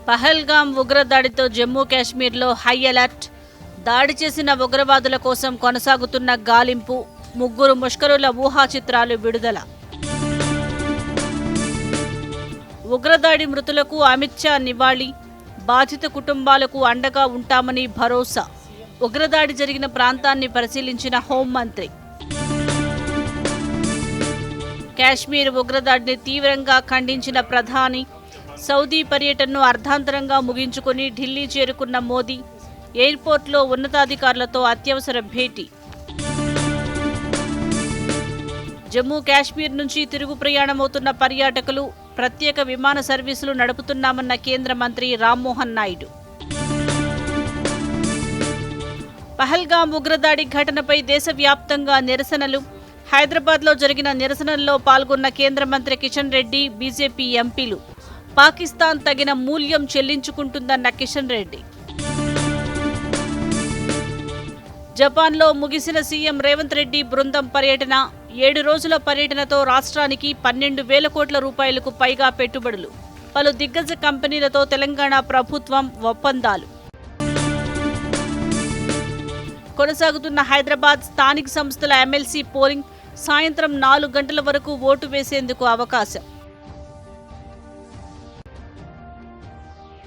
పహల్గామ్ ఉగ్రదాడితో జమ్మూ కాశ్మీర్లో high alert. దాడి చేసిన ఉగ్రవాదుల కోసం కొనసాగుతున్న గాలింపు. 3 ముష్కరుల ఊహా చిత్రాలు విడుదల. ఉగ్రదాడి మృతులకు అమిత్ షా నివాళి. బాధిత కుటుంబాలకు అండగా ఉంటామని భరోసా. ఉగ్రదాడి జరిగిన ప్రాంతాన్ని పరిశీలించిన హోంమంత్రి. కాశ్మీర్ ఉగ్రదాడిని తీవ్రంగా ఖండించిన ప్రధాని. సౌదీ పర్యటనను అర్ధాంతరంగా ముగించుకుని ఢిల్లీ చేరుకున్న మోదీ. ఎయిర్పోర్ట్లో ఉన్నతాధికారులతో అత్యవసర భేటీ. జమ్మూ కాశ్మీర్ నుంచి తిరుగు ప్రయాణమవుతున్న పర్యాటకులు. ప్రత్యేక విమాన సర్వీసులు నడుపుతున్నామన్న కేంద్ర మంత్రి రామ్మోహన్ నాయుడు. పహల్గామ్ ఉగ్రదాడి ఘటనపై దేశవ్యాప్తంగా నిరసనలు. హైదరాబాద్లో జరిగిన నిరసనల్లో పాల్గొన్న కేంద్ర మంత్రి కిషన్ రెడ్డి, బీజేపీ ఎంపీలు. పాకిస్తాన్ తగిన మూల్యం చెల్లించుకుంటుందన్న కిషన్ రెడ్డి. జపాన్లో ముగిసిన సీఎం రేవంత్ రెడ్డి బృందం పర్యటన. 7 రోజుల పర్యటనతో రాష్ట్రానికి 12,000 కోట్ల రూపాయలకు పైగా పెట్టుబడులు. పలు దిగ్గజ కంపెనీలతో తెలంగాణ ప్రభుత్వం ఒప్పందాలు. కొనసాగుతున్న హైదరాబాద్ స్థానిక సంస్థల ఎమ్మెల్సీ పోలింగ్. సాయంత్రం 4 గంటల వరకు ఓటు వేసేందుకు అవకాశం.